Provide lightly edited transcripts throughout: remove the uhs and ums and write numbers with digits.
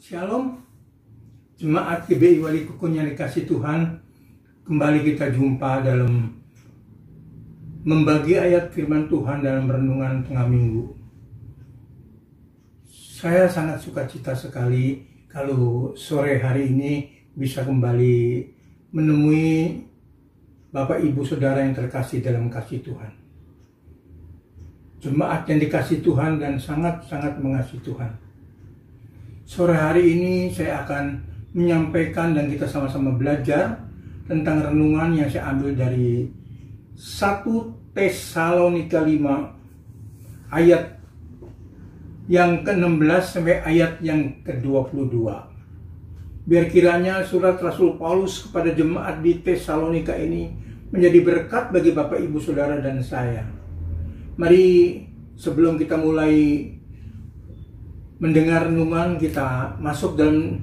Shalom, jemaat GBI Wali Kukun yang dikasih Tuhan. Kembali kita jumpa dalam membagi ayat firman Tuhan dalam renungan tengah minggu. Saya sangat sukacita sekali kalau sore hari ini bisa kembali menemui Bapak Ibu Saudara yang terkasih dalam kasih Tuhan. Jemaat yang dikasih Tuhan dan sangat-sangat mengasihi Tuhan. Sore hari ini saya akan menyampaikan dan kita sama-sama belajar tentang renungan yang saya ambil dari 1 Tesalonika 5 ayat yang ke-16 sampai ayat yang ke-22. Biar kiranya surat Rasul Paulus kepada jemaat di Tesalonika ini menjadi berkat bagi Bapak Ibu Saudara dan saya. Mari sebelum kita mulai mendengar renungan, kita masuk dalam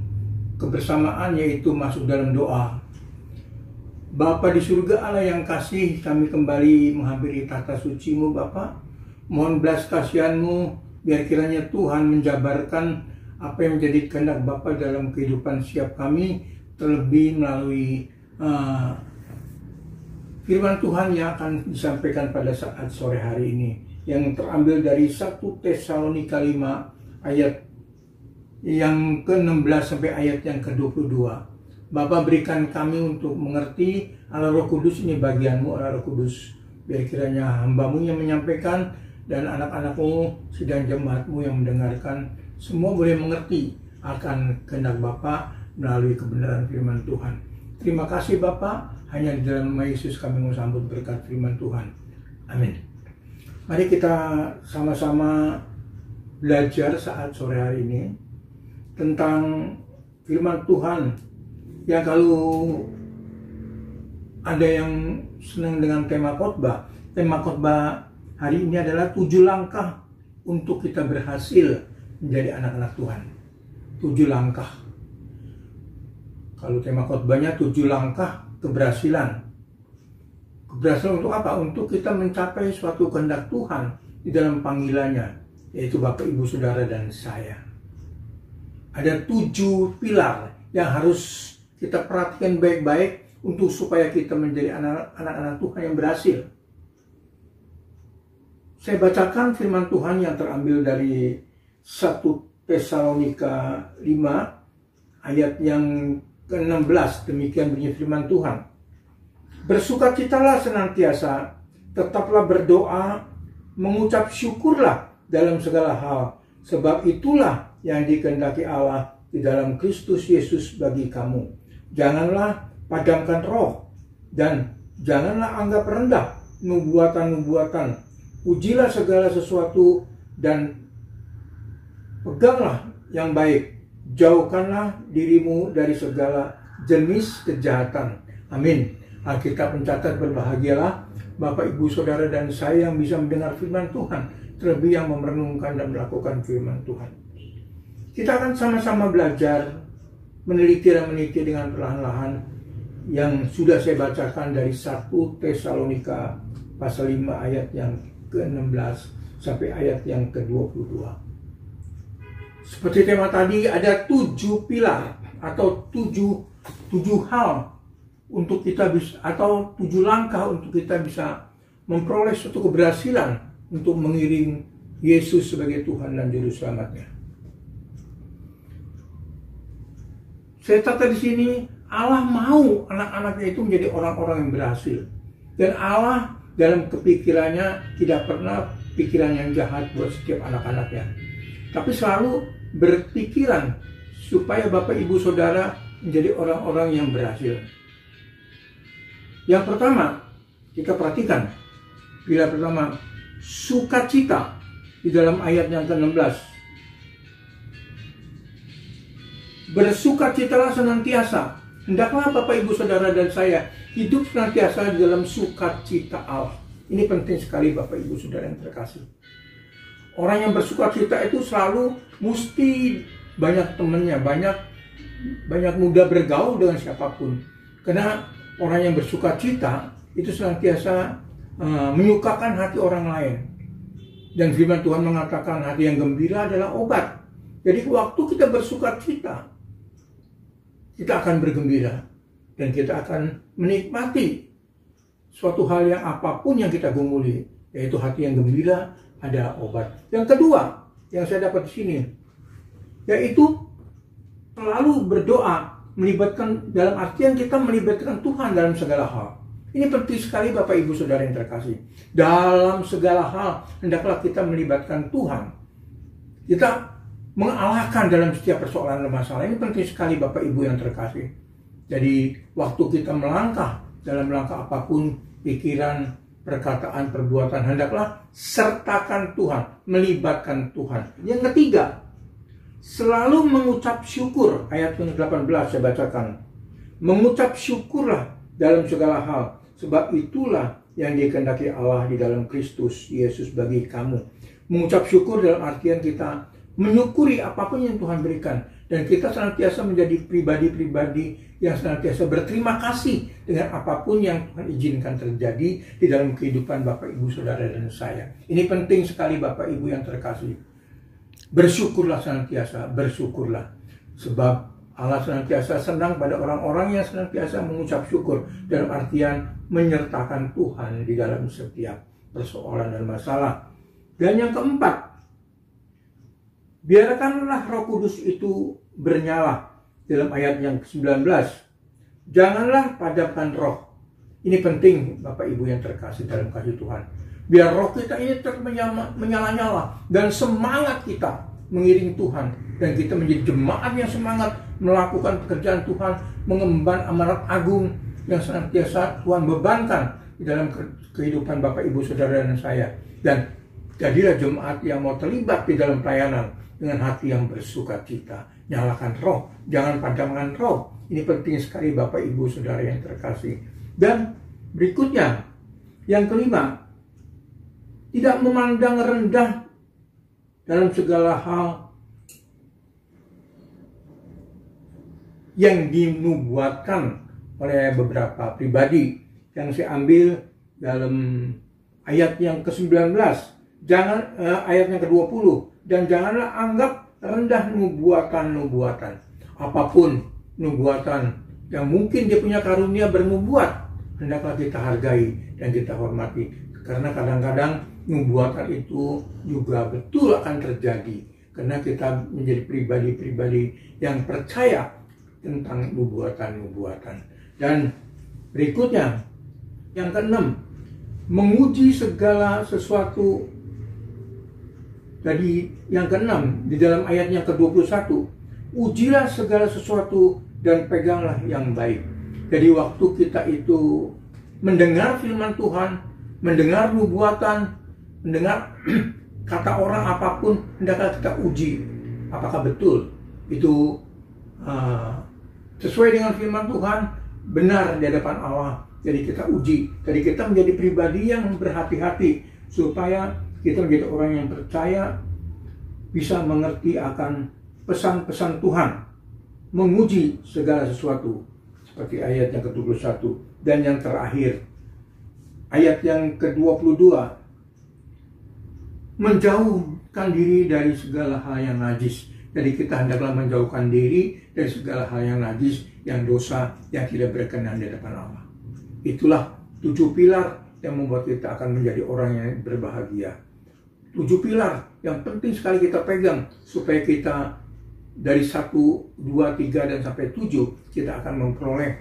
kebersamaan, yaitu masuk dalam doa. Bapa di surga, Allah yang kasih, kami kembali menghampiri tata suci-Mu Bapa. Mohon belas kasihan-Mu, biar kiranya Tuhan menjabarkan apa yang menjadi kehendak Bapa dalam kehidupan setiap kami, terlebih melalui firman Tuhan yang akan disampaikan pada saat sore hari ini, yang terambil dari 1 Tesalonika 5 ayat yang ke-16 sampai ayat yang ke-22. Bapa, berikan kami untuk mengerti. Allah Roh Kudus, ini bagian-Mu Allah Roh Kudus. Biar kiranya hamba-Mu yang menyampaikan dan anak-anak-Mu sedang jemaat-Mu yang mendengarkan semua boleh mengerti akan kehendak Bapa melalui kebenaran firman Tuhan. Terima kasih Bapa, hanya di dalam nama Yesus kami mau sambut berkat firman Tuhan. Amin. Mari kita sama-sama belajar saat sore hari ini tentang firman Tuhan. Ya, kalau ada yang senang dengan tema khotbah hari ini adalah 7 langkah untuk kita berhasil menjadi anak-anak Tuhan. 7 langkah. Kalau tema khotbahnya 7 langkah keberhasilan. Keberhasilan untuk apa? Untuk kita mencapai suatu kehendak Tuhan di dalam panggilannya, yaitu Bapak Ibu Saudara dan saya. Ada 7 pilar yang harus kita perhatikan baik-baik untuk supaya kita menjadi anak-anak Tuhan yang berhasil. Saya bacakan firman Tuhan yang terambil dari 1 Tesalonika 5 ayat yang ke-16. Demikian bunyi firman Tuhan. Bersukacitalah senantiasa, tetaplah berdoa, mengucap syukurlah dalam segala hal, sebab itulah yang dikehendaki Allah di dalam Kristus Yesus bagi kamu. Janganlah padamkan roh, dan janganlah anggap rendah nubuatan-nubuatan. Ujilah segala sesuatu dan peganglah yang baik. Jauhkanlah dirimu dari segala jenis kejahatan. Amin. Alkitab mencatat, berbahagialah Bapak Ibu Saudara dan saya yang bisa mendengar firman Tuhan, terlebih yang merenungkan dan melakukan firman Tuhan. Kita akan sama-sama belajar, meneliti dan meneliti dengan perlahan-lahan yang sudah saya bacakan dari 1 Tesalonika pasal 5 ayat yang ke-16 sampai ayat yang ke-22. Seperti tema tadi, ada 7 pilar atau 7 hal untuk kita bisa, atau 7 langkah untuk kita bisa memperoleh suatu keberhasilan untuk mengiring Yesus sebagai Tuhan dan Juru Selamatnya. Saya catat di sini, Allah mau anak-anaknya itu menjadi orang-orang yang berhasil. Dan Allah dalam kepikirannya tidak pernah pikiran yang jahat buat setiap anak-anaknya. Tapi selalu berpikiran supaya Bapak Ibu Saudara menjadi orang-orang yang berhasil. Yang pertama, kita perhatikan. Pilar pertama, sukacita di dalam ayat yang ke-16. Bersukacitalah senantiasa. Hendaklah Bapak Ibu Saudara dan saya hidup senantiasa di dalam sukacita Allah. Ini penting sekali Bapak Ibu Saudara yang terkasih. Orang yang bersukacita itu selalu mesti banyak temannya, banyak mudah bergaul dengan siapapun. Karena orang yang bersukacita itu senantiasa menyukakan hati orang lain. Dan firman Tuhan mengatakan hati yang gembira adalah obat. Jadi waktu kita bersukacita, kita akan bergembira dan kita akan menikmati suatu hal yang apapun yang kita gumuli, yaitu hati yang gembira, ada obat. Yang kedua yang saya dapat di sini, yaitu selalu berdoa, melibatkan, dalam artian kita melibatkan Tuhan dalam segala hal. Ini penting sekali Bapak Ibu Saudara yang terkasih. Dalam segala hal hendaklah kita melibatkan Tuhan. Kita mengalahkan dalam setiap persoalan dan masalah. Ini penting sekali Bapak Ibu yang terkasih. Jadi waktu kita melangkah dalam langkah apapun, pikiran, perkataan, perbuatan, hendaklah sertakan Tuhan, melibatkan Tuhan. Yang ketiga, selalu mengucap syukur. Ayat yang 18 saya bacakan. Mengucap syukurlah dalam segala hal, sebab itulah yang dikehendaki Allah di dalam Kristus Yesus bagi kamu. Mengucap syukur dalam artian kita menyukuri apapun yang Tuhan berikan, dan kita senantiasa menjadi pribadi-pribadi yang senantiasa berterima kasih dengan apapun yang Tuhan izinkan terjadi di dalam kehidupan Bapak Ibu Saudara dan saya. Ini penting sekali Bapak Ibu yang terkasih. Bersyukurlah senantiasa, bersyukurlah, sebab Allah senantiasa senang pada orang-orang yang senantiasa mengucap syukur, dalam artian menyertakan Tuhan di dalam setiap persoalan dan masalah. Dan yang keempat, biarkanlah Roh Kudus itu bernyala. Dalam ayat yang ke-19, janganlah padamkan roh. Ini penting Bapak Ibu yang terkasih dalam kasih Tuhan. Biar roh kita ini terus menyala-nyala, dan semangat kita mengiring Tuhan, dan kita menjadi jemaat yang semangat melakukan pekerjaan Tuhan, mengemban amanat agung yang senantiasa Tuhan bebankan di dalam kehidupan Bapak Ibu Saudara dan saya. Dan jadilah jemaat yang mau terlibat di dalam pelayanan dengan hati yang bersukacita. Nyalakan roh, jangan padamkan roh. Ini penting sekali Bapak Ibu Saudara yang terkasih. Dan berikutnya, yang kelima, tidak memandang rendah dalam segala hal yang dinubuatkan oleh beberapa pribadi. Yang saya ambil dalam ayat yang ke-19, ayat yang ke-20, dan janganlah anggap rendah nubuatan-nubuatan. Apapun nubuatan yang mungkin dia punya karunia bernubuat, hendaklah kita hargai dan kita hormati. Karena kadang-kadang nubuatan itu juga betul akan terjadi, karena kita menjadi pribadi-pribadi yang percaya tentang nubuatan-nubuatan. Dan berikutnya, yang keenam, menguji segala sesuatu. Jadi yang keenam, di dalam ayat yang ke-21, ujilah segala sesuatu dan peganglah yang baik. Jadi waktu kita itu mendengar firman Tuhan, mendengar nubuatan, mendengar kata orang apapun, hendaklah kita uji apakah betul itu sesuai dengan firman Tuhan, benar di hadapan Allah. Jadi kita uji, jadi kita menjadi pribadi yang berhati-hati supaya kita menjadi orang yang percaya, bisa mengerti akan pesan-pesan Tuhan, menguji segala sesuatu, seperti ayat yang ke-21. Dan yang terakhir, ayat yang ke-22, menjauhkan diri dari segala hal yang najis. Jadi kita hendaklah menjauhkan diri dari segala hal yang najis, yang dosa, yang tidak berkenan di hadapan Allah. Itulah 7 pilar yang membuat kita akan menjadi orang yang berbahagia. 7 pilar yang penting sekali kita pegang, supaya kita dari 1, 2, 3 dan sampai 7 kita akan memperoleh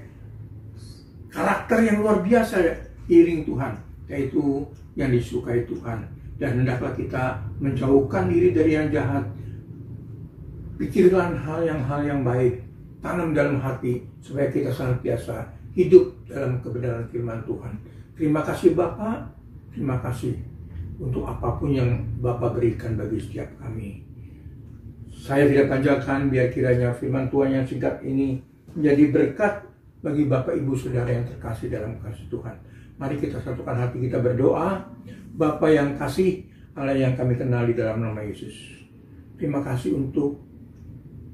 karakter yang luar biasa iring Tuhan, yaitu yang disukai Tuhan. Dan hendaklah kita menjauhkan diri dari yang jahat. Pikirkan hal yang baik, tanam dalam hati, supaya kita senantiasa hidup dalam kebenaran firman Tuhan. Terima kasih Bapak, terima kasih untuk apapun yang Bapak berikan bagi setiap kami. Saya tidak panjangkan, biar kiranya firman Tuhan yang singkat ini menjadi berkat bagi Bapak Ibu Saudara yang terkasih dalam kasih Tuhan. Mari kita satukan hati kita berdoa. Bapa yang kasih, Allah yang kami kenal di dalam nama Yesus, terima kasih untuk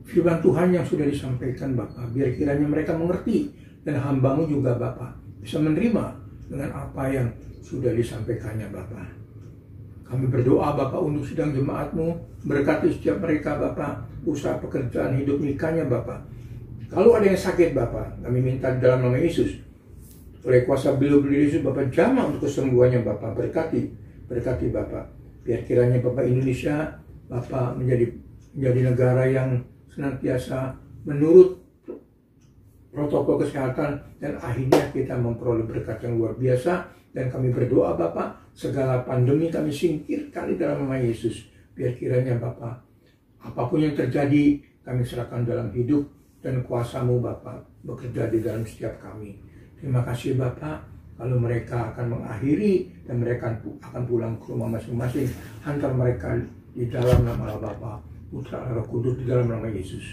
firman Tuhan yang sudah disampaikan Bapak. Biar kiranya mereka mengerti, dan hamba-Mu juga Bapak bisa menerima dengan apa yang sudah disampaikannya Bapak. Kami berdoa Bapak untuk sidang jemaat-Mu, berkati setiap mereka Bapak, usaha pekerjaan, hidup nikahnya Bapak. Kalau ada yang sakit Bapak, kami minta dalam nama Yesus, oleh kuasa beliau-beliau Yesus Bapak jamah untuk kesembuhannya Bapak. Berkati Bapak. Biar kiranya Bapak Indonesia Bapak menjadi negara yang senantiasa menurut protokol kesehatan, dan akhirnya kita memperoleh berkat yang luar biasa. Dan kami berdoa Bapak, segala pandemi kami singkirkan di dalam nama Yesus. Biar kiranya Bapak, apapun yang terjadi kami serahkan dalam hidup, dan kuasa-Mu Bapak bekerja di dalam setiap kami. Terima kasih Bapak. Kalau mereka akan mengakhiri dan mereka akan pulang ke rumah masing-masing, hantar mereka di dalam nama Allah Bapa, Putra, Roh Kudus, di dalam nama Yesus.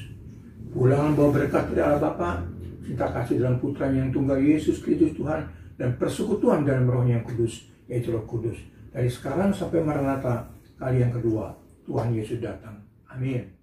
Pulang bawa berkat dari Allah Bapa, cinta kasih dalam Putranya yang tunggal Yesus Kristus Tuhan, dan persekutuan dalam Rohnya yang kudus, yaitu Roh Kudus. Dari sekarang sampai Maranatha, kali yang kedua, Tuhan Yesus datang. Amin.